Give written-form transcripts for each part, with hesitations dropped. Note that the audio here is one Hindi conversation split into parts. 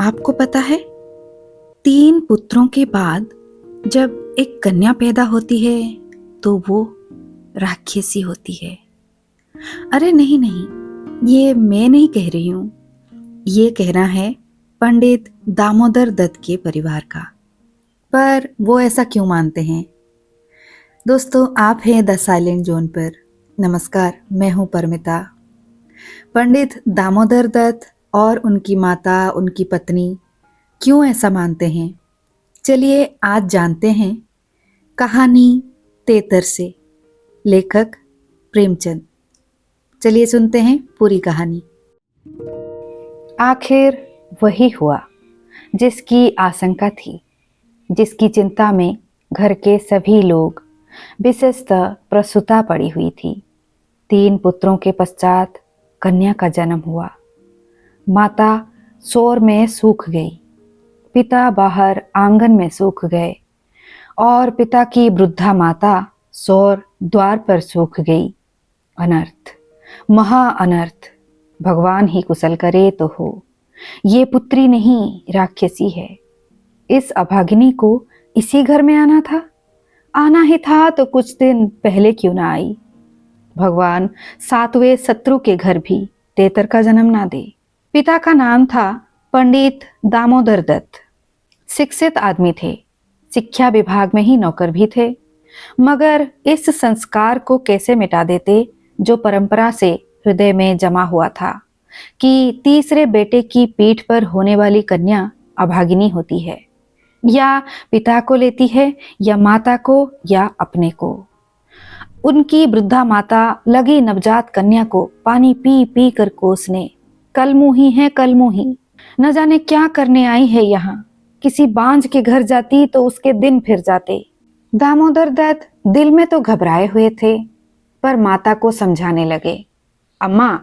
आपको पता है, 3 पुत्रों के बाद जब एक कन्या पैदा होती है तो वो राक्षसी होती है। अरे नहीं नहीं, ये मैं नहीं कह रही हूँ, ये कहना है पंडित दामोदर दत्त के परिवार का। पर वो ऐसा क्यों मानते हैं? दोस्तों, आप हैं द साइलेंट जोन पर। नमस्कार, मैं हूँ परमिता। पंडित दामोदर दत्त और उनकी माता, उनकी पत्नी क्यों ऐसा मानते हैं? चलिए आज जानते हैं। कहानी तेतर से, लेखक प्रेमचंद। चलिए सुनते हैं पूरी कहानी। आखिर वही हुआ जिसकी आशंका थी, जिसकी चिंता में घर के सभी लोग, विशेषतः प्रसूता पड़ी हुई थी। 3 पुत्रों के पश्चात कन्या का जन्म हुआ। माता शोर में सूख गई, पिता बाहर आंगन में सूख गए और पिता की वृद्धा माता शोर द्वार पर सूख गई। अनर्थ, महा अनर्थ। भगवान ही कुशल करे तो हो। ये पुत्री नहीं, राक्षसी है। इस अभागिनी को इसी घर में आना था। आना ही था तो कुछ दिन पहले क्यों ना आई। भगवान 7वें शत्रु के घर भी तेतर का जन्म ना दे। पिता का नाम था पंडित दामोदर दत्त। शिक्षित आदमी थे, शिक्षा विभाग में ही नौकर भी थे। मगर इस संस्कार को कैसे मिटा देते जो परंपरा से हृदय में जमा हुआ था कि तीसरे बेटे की पीठ पर होने वाली कन्या अभागिनी होती है, या पिता को लेती है, या माता को, या अपने को। उनकी वृद्धा माता लगी नवजात कन्या को पानी पी पी कर कोसने। कलमुही है, कलमुही, न जाने क्या करने आई है यहाँ। किसी बांझ के घर जाती तो उसके दिन फिर जाते। दामोदर दत्त दिल में तो घबराए हुए थे, पर माता को समझाने लगे, अम्मा,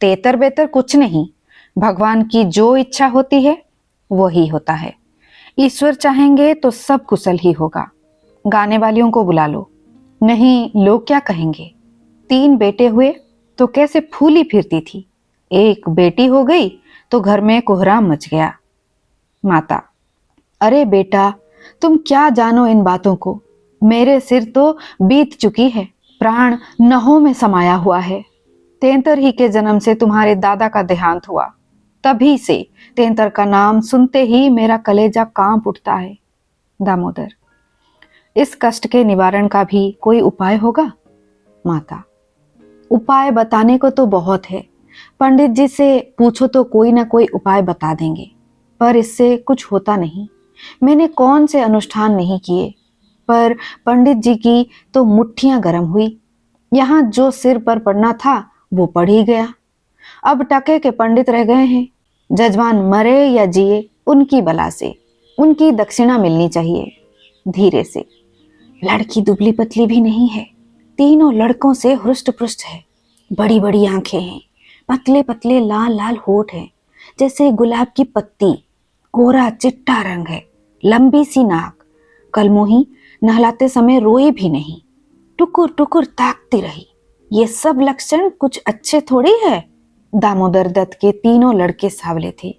तेतर बेतर कुछ नहीं। भगवान की जो इच्छा होती है वो ही होता है। ईश्वर चाहेंगे तो सब कुशल ही होगा। गाने वालियों को बुला लो, नहीं लोग क्या कहेंगे। 3 बेटे हुए तो कैसे फूली फिरती थी, एक बेटी हो गई तो घर में कोहराम मच गया। माता, अरे बेटा, तुम क्या जानो इन बातों को। मेरे सिर तो बीत चुकी है, प्राण नहों में समाया हुआ है। तेंतर ही के जन्म से तुम्हारे दादा का देहांत हुआ। तभी से तेंतर का नाम सुनते ही मेरा कलेजा कांप उठता है। दामोदर, इस कष्ट के निवारण का भी कोई उपाय होगा? माता, उपाय बताने को तो बहुत है। पंडित जी से पूछो तो कोई ना कोई उपाय बता देंगे, पर इससे कुछ होता नहीं। मैंने कौन से अनुष्ठान नहीं किए, पर पंडित जी की तो मुट्ठियां गर्म हुई। यहाँ जो सिर पर पड़ना था वो पड़ ही गया। अब टके के पंडित रह गए हैं। जजमान मरे या जिए, उनकी बला से उनकी दक्षिणा मिलनी चाहिए। धीरे से, लड़की दुबली पतली भी नहीं है, तीनों लड़कों से हृष्ट पुष्ट है। बड़ी बड़ी आंखें हैं, पतले पतले लाल लाल होठ हैं, जैसे गुलाब की पत्ती। कोरा चिट्टा रंग है, लंबी सी नाक। कलमोही नहलाते समय रोई भी नहीं, टुकुर टुकुर ताकती रही। ये सब लक्षण कुछ अच्छे थोड़ी है। दामोदर दत्त के तीनों लड़के सावले थे,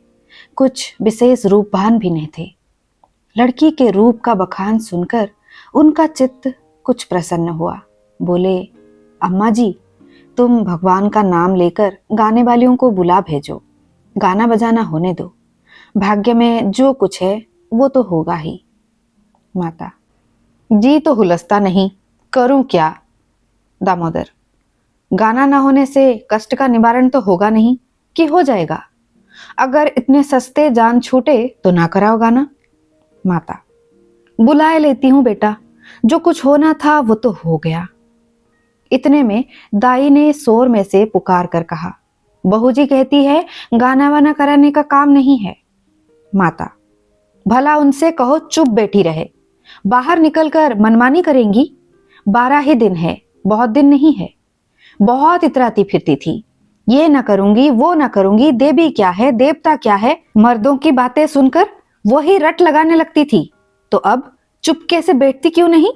कुछ विशेष रूपवान भी नहीं थे। लड़की के रूप का बखान सुनकर उनका चित्त कुछ प्रसन्न हुआ। बोले, अम्मा जी, तुम भगवान का नाम लेकर गाने वालियों को बुला भेजो। गाना बजाना होने दो। भाग्य में जो कुछ है वो तो होगा ही। माता, जी तो हुलसता नहीं, करूं क्या? दामोदर, गाना ना होने से कष्ट का निवारण तो होगा नहीं कि हो जाएगा? अगर इतने सस्ते जान छूटे तो ना कराओ गाना। माता, बुलाए लेती हूँ बेटा, जो कुछ होना था वो तो हो गया। इतने में दाई ने शोर में से पुकार कर कहा, बहू जी कहती है गाना वाना कराने का काम नहीं है। माता, भला उनसे कहो चुप बैठी रहे, बाहर निकलकर मनमानी करेंगी। 12 ही दिन है, बहुत दिन नहीं है। बहुत इतराती फिरती थी, ये ना करूंगी, वो ना करूंगी, देवी क्या है, देवता क्या है। मर्दों की बातें सुनकर वही रट लगाने लगती थी। तो अब चुपके से बैठती क्यों नहीं?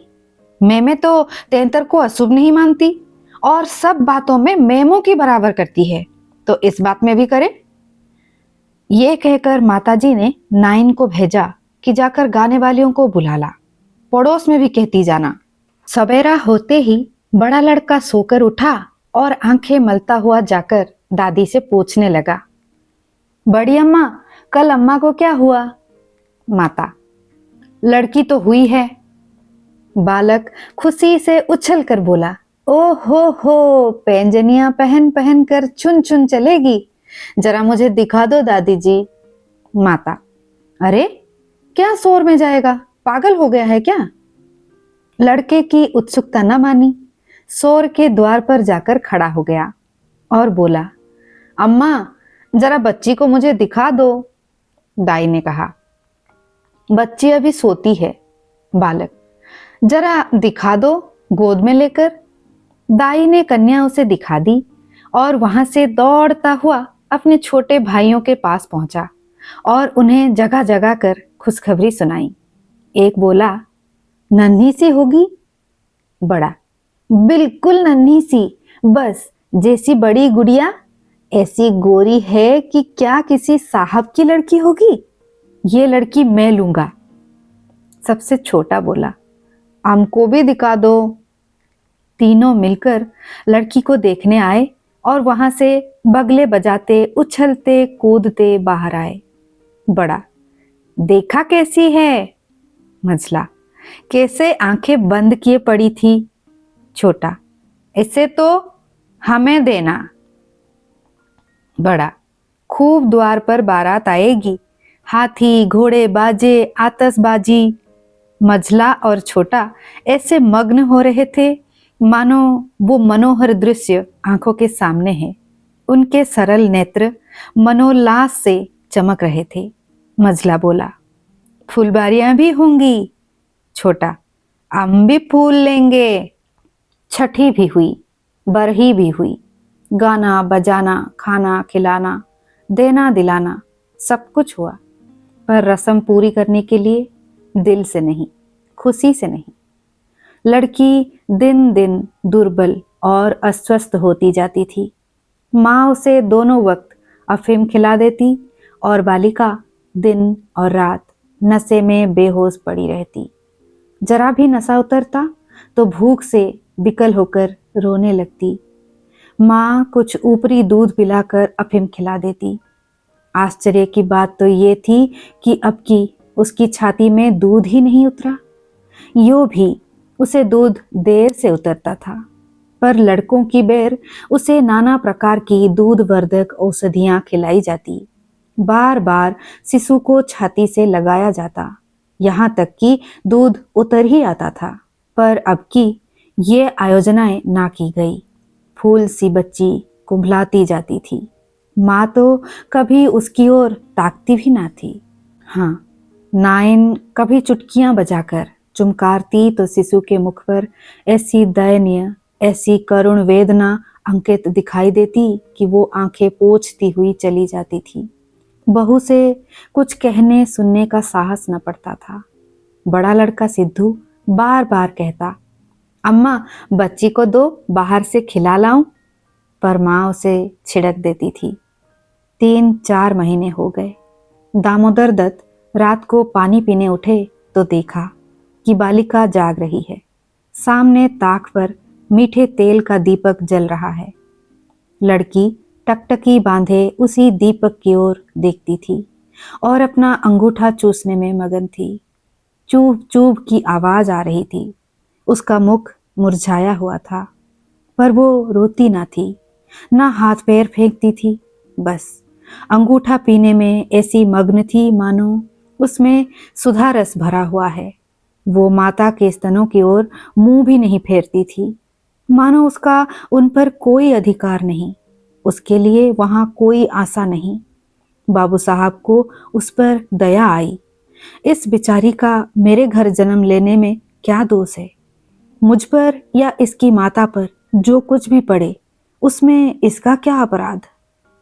मैं तो तेंतर को अशुभ नहीं मानती, और सब बातों में मेमों की बराबर करती है, तो इस बात में भी करे। ये कहकर माताजी ने नाइन को भेजा कि जाकर गाने वालियों को बुला ला, पड़ोस में भी कहती जाना। सवेरा होते ही बड़ा लड़का सोकर उठा और आंखें मलता हुआ जाकर दादी से पूछने लगा, बड़ी अम्मा, कल अम्मा को क्या हुआ? माता, लड़की तो हुई है। बालक खुशी से उछल कर बोला, ओ हो, पैंजनियां पहन पहन कर चुन चुन चलेगी, जरा मुझे दिखा दो दादी जी। माता, अरे क्या शोर में जाएगा, पागल हो गया है क्या? लड़के की उत्सुकता न मानी, शोर के द्वार पर जाकर खड़ा हो गया और बोला, अम्मा जरा बच्ची को मुझे दिखा दो। दाई ने कहा, बच्ची अभी सोती है। बालक, जरा दिखा दो गोद में लेकर। दाई ने कन्या उसे दिखा दी और वहां से दौड़ता हुआ अपने छोटे भाइयों के पास पहुंचा और उन्हें जगह जगह कर खुशखबरी सुनाई। एक बोला, नन्ही सी होगी। बड़ा, बिल्कुल नन्ही सी, बस जैसी बड़ी गुड़िया, ऐसी गोरी है कि क्या किसी साहब की लड़की होगी। ये लड़की मैं लूंगा। सबसे छोटा बोला, हमको भी दिखा दो। तीनों मिलकर लड़की को देखने आए और वहां से बगले बजाते उछलते कूदते बाहर आए। बड़ा, देखा कैसी है? मझला, कैसे आंखें बंद किए पड़ी थी। छोटा, इसे तो हमें देना। बड़ा, खूब द्वार पर बारात आएगी, हाथी घोड़े बाजे आतशबाजी। मझला और छोटा ऐसे मग्न हो रहे थे मानो वो मनोहर दृश्य आंखों के सामने है। उनके सरल नेत्र मनोल्लास से चमक रहे थे। मझला बोला, फुलबारियां भी होंगी। छोटा, हम भी फूल लेंगे। छठी भी हुई, बरही भी हुई, गाना बजाना खाना खिलाना देना दिलाना सब कुछ हुआ, पर रस्म पूरी करने के लिए दिल से नहीं, खुशी से नहीं। लड़की दिन दिन दुर्बल और अस्वस्थ होती जाती थी। माँ उसे दोनों वक्त अफीम खिला देती और बालिका दिन और रात नशे में बेहोश पड़ी रहती। जरा भी नशा उतरता तो भूख से विकल होकर रोने लगती। माँ कुछ ऊपरी दूध पिलाकर अफीम खिला देती। आश्चर्य की बात तो ये थी कि अब की उसकी छाती में दूध ही नहीं उतरा। यो भी उसे दूध देर से उतरता था, पर लड़कों की बेर उसे नाना प्रकार की दूधवर्धक औषधियां खिलाई जाती। बार बार शिशु को छाती से लगाया जाता, यहाँ तक कि दूध उतर ही आता था। पर अब की ये आयोजनाएं ना की गई। फूल सी बच्ची कुंभलाती जाती थी। माँ तो कभी उसकी ओर ताकती भी ना थी। हाँ, नाइन कभी चुटकियां बजाकर चुमकारती तो शिशु के मुख पर ऐसी दयनीय, ऐसी करुण वेदना अंकित दिखाई देती कि वो आंखें पोंछती हुई चली जाती थी। बहू से कुछ कहने सुनने का साहस न पड़ता था। बड़ा लड़का सिद्धू बार बार कहता, अम्मा बच्ची को दो, बाहर से खिला लाऊं, पर माँ उसे छिड़क देती थी। 3-4 महीने हो गए। दामोदर दत्त रात को पानी पीने उठे तो देखा कि बालिका जाग रही है। सामने ताक पर मीठे तेल का दीपक जल रहा है। लड़की टकटकी बांधे उसी दीपक की ओर देखती थी और अपना अंगूठा चूसने में मगन थी। चूब चूब की आवाज आ रही थी। उसका मुख मुरझाया हुआ था, पर वो रोती ना थी, ना हाथ पैर फेंकती थी। बस अंगूठा पीने में ऐसी मग्न थी मानो उसमें सुधा रस भरा हुआ है। वो माता के स्तनों की ओर मुंह भी नहीं फेरती थी, मानो उसका उन पर कोई अधिकार नहीं, उसके लिए वहां कोई आशा नहीं। बाबू साहब को उस पर दया आई। इस बेचारी का मेरे घर जन्म लेने में क्या दोष है? मुझ पर या इसकी माता पर जो कुछ भी पड़े, उसमें इसका क्या अपराध?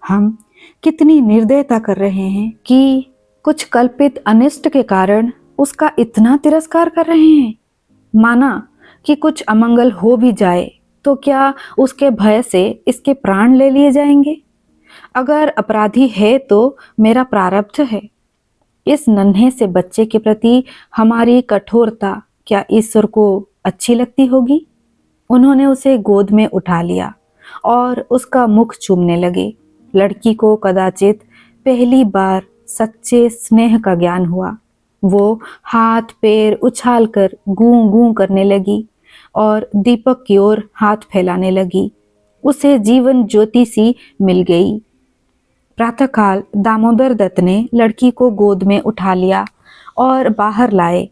हम कितनी निर्दयता कर रहे हैं कि कुछ कल्पित अनिष्ट के कारण उसका इतना तिरस्कार कर रहे हैं। माना कि कुछ अमंगल हो भी जाए तो क्या उसके भय से इसके प्राण ले लिए जाएंगे? अगर अपराधी है तो मेरा प्रारब्ध है। इस नन्हे से बच्चे के प्रति हमारी कठोरता क्या ईश्वर को अच्छी लगती होगी? उन्होंने उसे गोद में उठा लिया और उसका मुख चूमने लगे। लड़की को कदाचित पहली बार सच्चे स्नेह का ज्ञान हुआ। वो हाथ पैर उछालकर गूं गूं करने लगी और दीपक की ओर हाथ फैलाने लगी। उसे जीवन ज्योति सी मिल गई। प्रातःकाल दामोदर दत्त ने लड़की को गोद में उठा लिया और बाहर लाए।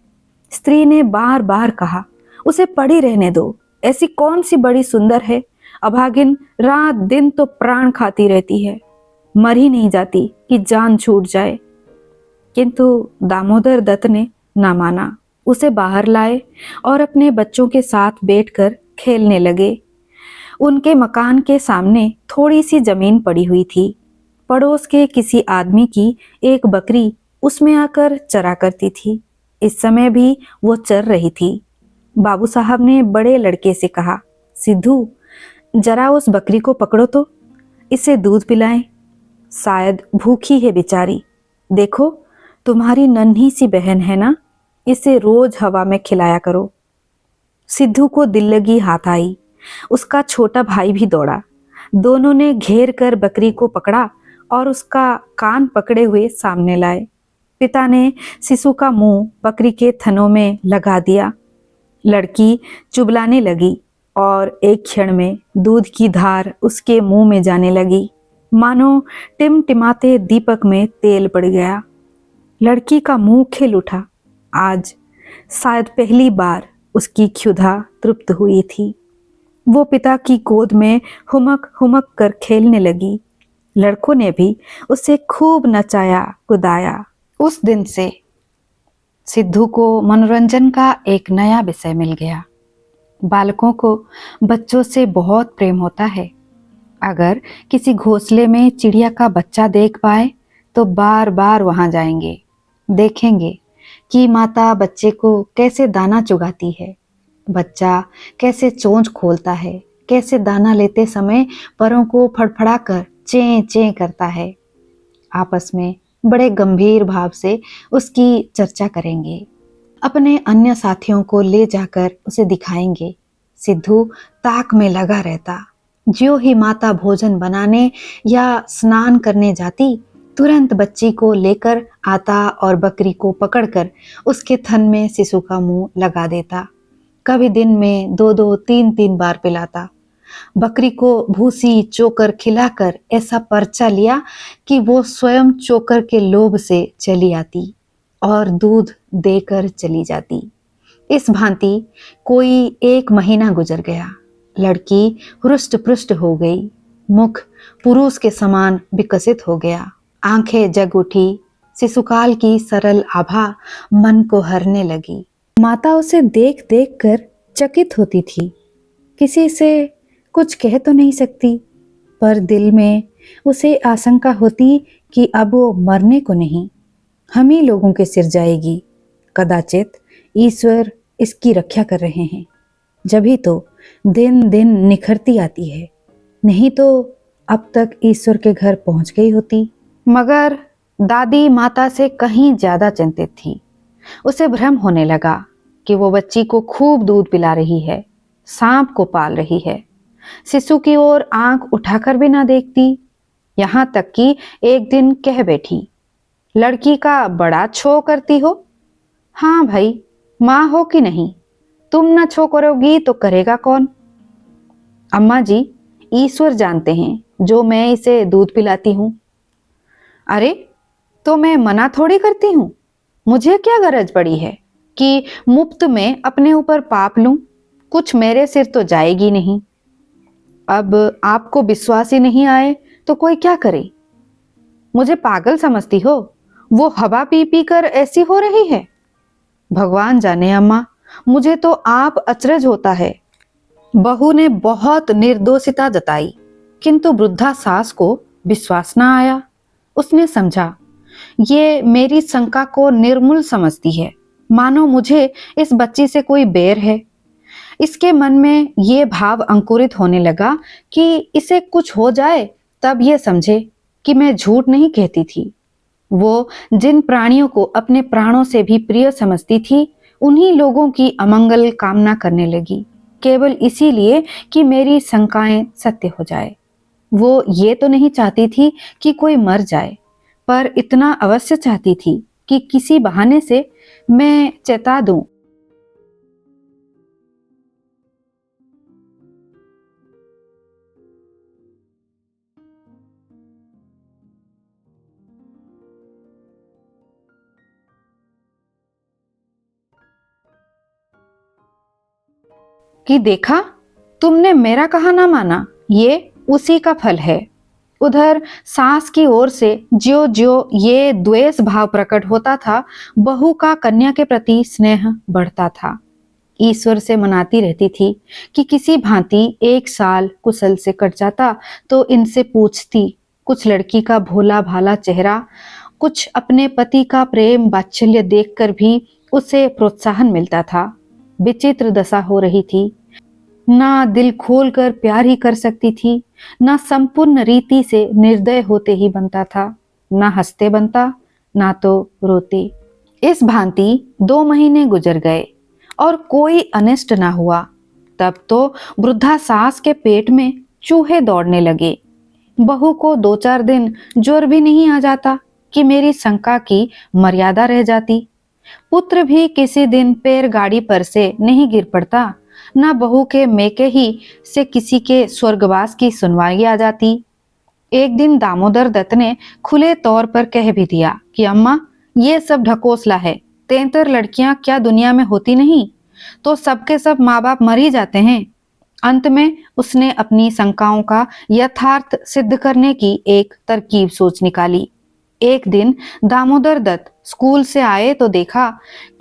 स्त्री ने बार बार कहा, उसे पड़ी रहने दो, ऐसी कौन सी बड़ी सुंदर है, अभागिन रात दिन तो प्राण खाती रहती है, मर ही नहीं जाती कि जान छूट जाए। किंतु दामोदर दत्त ने ना माना। उसे बाहर लाए और अपने बच्चों के साथ बैठकर खेलने लगे। उनके मकान के सामने थोड़ी सी जमीन पड़ी हुई थी। पड़ोस के किसी आदमी की एक बकरी उसमें आकर चरा करती थी। इस समय भी वो चर रही थी। बाबू साहब ने बड़े लड़के से कहा, सिद्धू, जरा उस बकरी को पकड़ो तो, इसे दूध पिलाएं, शायद भूखी है बेचारी। देखो, तुम्हारी नन्ही सी बहन है ना, इसे रोज हवा में खिलाया करो। सिद्धू को दिल लगी हाथ आई। उसका छोटा भाई भी दौड़ा। दोनों ने घेर कर बकरी को पकड़ा और उसका कान पकड़े हुए सामने लाए। पिता ने शिशु का मुंह बकरी के थनों में लगा दिया। लड़की चुबलाने लगी और एक क्षण में दूध की धार उसके मुंह में जाने लगी, मानो टिमटिमाते दीपक में तेल पड़ गया। लड़की का मुंह खिल उठा। आज शायद पहली बार उसकी क्षुधा तृप्त हुई थी। वो पिता की गोद में हुमक हुमक कर खेलने लगी। लड़कों ने भी उसे खूब नचाया कुदाया। उस दिन से सिद्धू को मनोरंजन का एक नया विषय मिल गया। बालकों को बच्चों से बहुत प्रेम होता है। अगर किसी घोंसले में चिड़िया का बच्चा देख पाए तो बार बार वहां जाएंगे, देखेंगे कि माता बच्चे को कैसे दाना चुगाती है, बच्चा कैसे चोंच खोलता है, कैसे दाना लेते समय परों को फड़फड़ाकर चें चें करता है। आपस में बड़े गंभीर भाव से उसकी चर्चा करेंगे। अपने अन्य साथियों को ले जाकर उसे दिखाएंगे। सिद्धू ताक में लगा रहता। ज्यों ही माता भोजन बनाने या स्नान करने जाती, तुरंत बच्ची को लेकर आता और बकरी को पकड़कर उसके थन में शिशु का मुंह लगा देता। कभी दिन में 2-2, 3-3 बार पिलाता। बकरी को भूसी चोकर खिलाकर ऐसा पर्चा लिया कि वो स्वयं चोकर के लोभ से चली आती और दूध देकर चली जाती। इस भांति कोई 1 महीना गुजर गया। लड़की हृष्ट पुष्ट हो गई। मुख पुरुष के समान विकसित हो गया। आंखें जग उठी। शिशुकाल की सरल आभा मन को हरने लगी। माता उसे देख देख कर चकित होती थी। किसी से कुछ कह तो नहीं सकती, पर दिल में उसे आशंका होती कि अब वो मरने को नहीं, हम ही लोगों के सिर जाएगी। कदाचित ईश्वर इसकी रक्षा कर रहे हैं, जभी तो दिन दिन निखरती आती है, नहीं तो अब तक ईश्वर के घर पहुंच गई होती। मगर दादी माता से कहीं ज्यादा चिंतित थी। उसे भ्रम होने लगा कि वो बच्ची को खूब दूध पिला रही है, सांप को पाल रही है। शिशु की ओर आंख उठाकर भी ना देखती। यहां तक कि एक दिन कह बैठी, लड़की का बड़ा छो करती हो। हाँ भाई, माँ हो कि नहीं, तुम ना छो करोगी तो करेगा कौन? अम्मा जी, ईश्वर जानते हैं जो मैं इसे दूध पिलाती हूं। अरे, तो मैं मना थोड़ी करती हूं। मुझे क्या गरज पड़ी है कि मुफ्त में अपने ऊपर पाप लूं? कुछ मेरे सिर तो जाएगी नहीं। अब आपको विश्वास ही नहीं आए तो कोई क्या करे? मुझे पागल समझती हो? वो हवा पी पी कर ऐसी हो रही है। भगवान जाने अम्मा, मुझे तो आप अचरज होता है। बहू ने बहुत निर्दोषिता जताई, किंतु वृद्धा सास को विश्वास न आया। उसने समझा ये मेरी शंका को निर्मूल समझती है, मानो मुझे इस बच्ची से कोई बैर है। इसके मन में ये भाव अंकुरित होने लगा कि इसे कुछ हो जाए तब ये समझे कि मैं झूठ नहीं कहती थी। वो जिन प्राणियों को अपने प्राणों से भी प्रिय समझती थी, उन्हीं लोगों की अमंगल कामना करने लगी, केवल इसीलिए कि मेरी शंकाएं सत्य हो जाए। वो ये तो नहीं चाहती थी कि कोई मर जाए, पर इतना अवश्य चाहती थी कि किसी बहाने से मैं चेता दूं। कि देखा, तुमने मेरा कहा ना माना, ये उसी का फल है। उधर सास की ओर से ज्यो ज्यो ये द्वेष भाव प्रकट होता था, बहू का कन्या के प्रति स्नेह बढ़ता था। ईश्वर से मनाती रहती थी कि किसी भांति 1 साल कुशल से कट जाता तो इनसे पूछती। कुछ लड़की का भोला भाला चेहरा, कुछ अपने पति का प्रेम वात्सल्य देखकर भी उसे प्रोत्साहन मिलता था। विचित्र दशा हो रही थी। ना दिल खोलकर प्यार ही कर सकती थी, ना संपूर्ण रीति से निर्दय होते ही बनता था, ना हंसते बनता, ना तो रोते। इस भांति 2 महीने गुजर गए और कोई अनिष्ट ना हुआ। तब तो वृद्धा सास के पेट में चूहे दौड़ने लगे। बहू को 2-4 दिन ज्वर भी नहीं आ जाता कि मेरी शंका की मर्यादा रह जाती। पुत्र भी किसी दिन पैर गाड़ी पर से नहीं गिर पड़ता, ना बहू के मेके ही से किसी के स्वर्गवास की सुनवाई आ जाती। एक दिन दामोदर दत्त ने खुले तौर पर कह भी दिया कि अम्मा, ये सब ढकोसला है। 33 लड़कियां क्या दुनिया में होती नहीं, तो सबके सब माँ बाप मर ही जाते हैं। अंत में उसने अपनी शंकाओं का यथार्थ सिद्ध करने की एक तरकीब सोच निकाली। एक दिन दामोदर दत्त स्कूल से आए तो देखा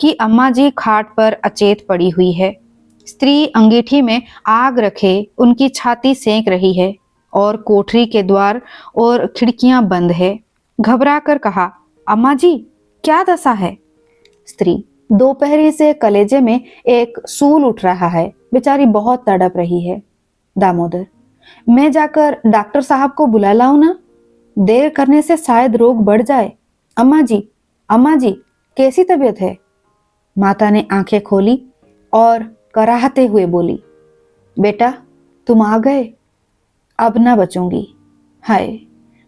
कि अम्मा जी खाट पर अचेत पड़ी हुई है। स्त्री अंगीठी में आग रखे उनकी छाती सेंक रही है और कोठरी के द्वार और खिड़कियां बंद है। घबरा कर कहा, अम्मा जी, क्या दशा है? स्त्री, दोपहरी से कलेजे में एक सूल उठ रहा है, बेचारी बहुत तड़प रही है। दामोदर, मैं जाकर डॉक्टर साहब को बुला लाऊं ना? देर करने से शायद रोग बढ़ जाए। अम्मा जी, कैसी तबीयत है? माता ने आंखें खोली और कराहते हुए बोली, बेटा, तुम आ गए। अब ना बचूंगी। हाय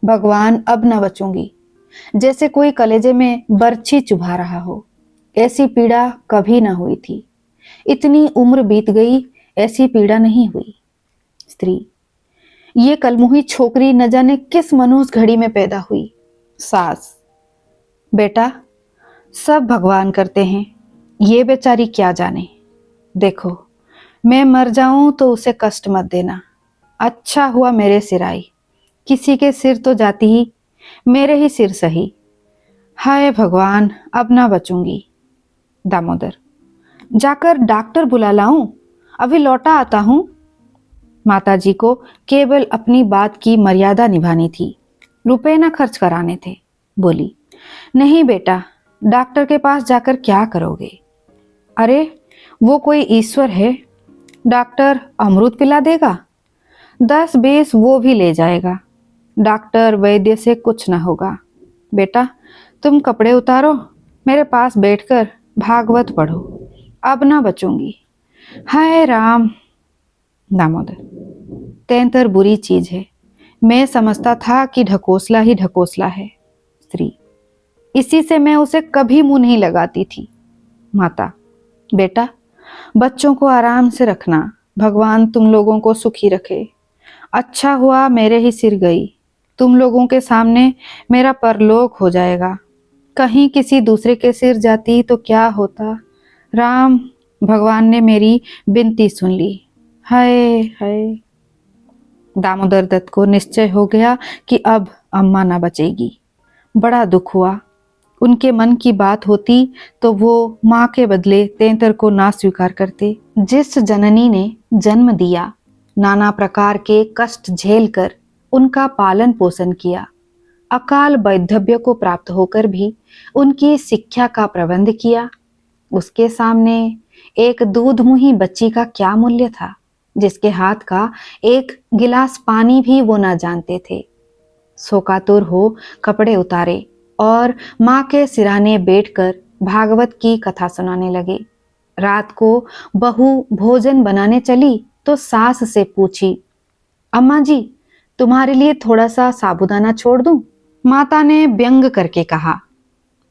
भगवान, अब ना बचूंगी। जैसे कोई कलेजे में बर्छी चुभा रहा हो। ऐसी पीड़ा कभी ना हुई थी। इतनी उम्र बीत गई, ऐसी पीड़ा नहीं हुई। स्त्री, ये कलमुही छोकरी न जाने किस मनहूस घड़ी में पैदा हुई। सास, बेटा, सब भगवान करते हैं, ये बेचारी क्या जाने। देखो, मैं मर जाऊं तो उसे कष्ट मत देना। अच्छा हुआ मेरे सिर आई, किसी के सिर तो जाती ही, मेरे ही सिर सही। हाय भगवान, अब ना बचूंगी। दामोदर, जाकर डॉक्टर बुला लाऊं? अभी लौटा आता हूं। माताजी को केवल अपनी बात की मर्यादा निभानी थी, रुपए न खर्च कराने थे। बोली, नहीं बेटा, डॉक्टर के पास जाकर क्या करोगे? अरे, वो कोई ईश्वर है, डॉक्टर अमृत पिला देगा, 10-20 वो भी ले जाएगा। डॉक्टर वैद्य से कुछ ना होगा। बेटा, तुम कपड़े उतारो, मेरे पास बैठकर भागवत पढ़ो। अब ना बचूंगी। हाय राम। दामोदर, 33 बुरी चीज है। मैं समझता था कि ढकोसला ही ढकोसला है। स्त्री, इसी से मैं उसे कभी मुंह नहीं लगाती थी। माता, बेटा, बच्चों को आराम से रखना, भगवान तुम लोगों को सुखी रखे। अच्छा हुआ मेरे ही सिर गई, तुम लोगों के सामने मेरा परलोक हो जाएगा। कहीं किसी दूसरे के सिर जाती तो क्या होता। राम, भगवान ने मेरी विनती सुन ली। हाय हाय। दामोदर दत्त को निश्चय हो गया कि अब अम्मा ना बचेगी। बड़ा दुख हुआ। उनके मन की बात होती तो वो माँ के बदले 33 को ना स्वीकार करते। जिस जननी ने जन्म दिया, नाना प्रकार के कष्ट झेलकर उनका पालन पोषण किया, अकाल वैधव्य को प्राप्त होकर भी उनकी शिक्षा का प्रबंध किया, उसके सामने एक दूधमुही बच्ची का क्या मूल्य था, जिसके हाथ का एक गिलास पानी भी वो ना जानते थे। शोकातुर हो कपड़े उतारे और माँ के सिराने बैठकर भागवत की कथा सुनाने लगे। रात को बहू भोजन बनाने चली तो सास से पूछी, अम्मा जी, तुम्हारे लिए थोड़ा सा साबूदाना छोड़ दूं? माता ने व्यंग करके कहा,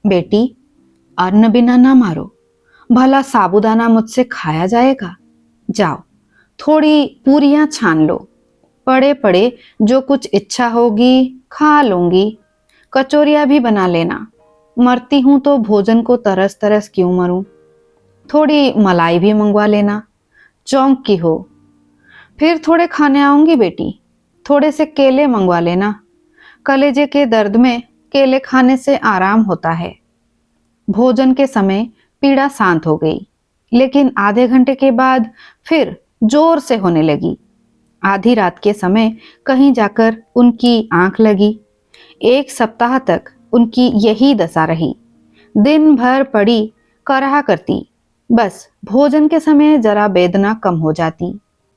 बेटी, अन्न बिना ना मारो, भला साबूदाना मुझसे खाया जाएगा? जाओ, थोड़ी पूरियां छान लो, पड़े पड़े जो कुछ इच्छा होगी खा लूंगी। कचौरियां भी बना लेना, मरती हूं तो भोजन को तरस तरस क्यों मरूं। थोड़ी मलाई भी मंगवा लेना, चौंक की हो। फिर थोड़े खाने आऊंगी बेटी, थोड़े से केले मंगवा लेना, कलेजे के दर्द में केले खाने से आराम होता है। भोजन के समय पीड़ा शांत हो गई, लेकिन आधे घंटे के बाद फिर जोर से होने लगी। आधी रात के समय कहीं जाकर उनकी आंख लगी। एक सप्ताह तक उनकी यही दशा रही। दिन भर पड़ी कराहा करती, बस भोजन के समय जरा वेदना कम हो जाती।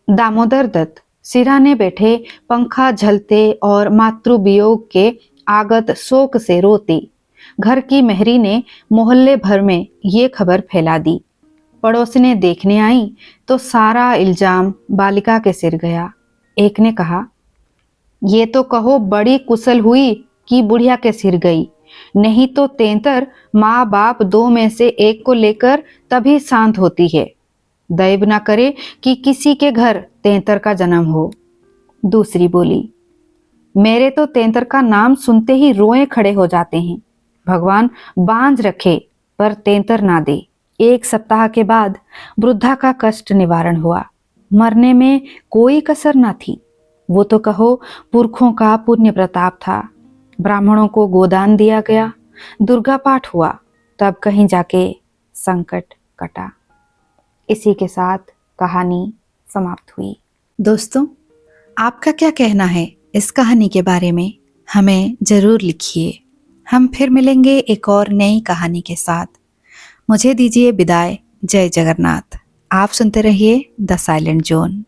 दामोदर दत्त सिराने बैठे पंखा झलते और मातृवियोग के आगत शोक से रोते। घर की मेहरी ने मोहल्ले भर में ये खबर फैला दी। पड़ोसिनें देखने आई तो सारा इल्जाम बालिका के सिर गया। एक ने कहा, ये तो कहो बड़ी कुशल हुई कि बुढ़िया के सिर गई, नहीं तो तेंतर माँ बाप दो में से एक को लेकर तभी शांत होती है। दैव ना करे कि किसी के घर तेंतर का जन्म हो। दूसरी बोली, मेरे तो तेंतर का नाम सुनते ही रोए खड़े हो जाते हैं। भगवान बांझ रखे पर तेंतर ना दे। एक सप्ताह के बाद वृद्धा का कष्ट निवारण हुआ। मरने में कोई कसर ना थी। वो तो कहो पुरखों का पुण्य प्रताप था। ब्राह्मणों को गोदान दिया गया, दुर्गा पाठ हुआ, तब कहीं जाके संकट कटा। इसी के साथ कहानी समाप्त हुई। दोस्तों, आपका क्या कहना है इस कहानी के बारे में? हमें जरूर लिखिए। हम फिर मिलेंगे एक और नई कहानी के साथ। मुझे दीजिए विदाई। जय जगन्नाथ। आप सुनते रहिए द साइलेंट जोन।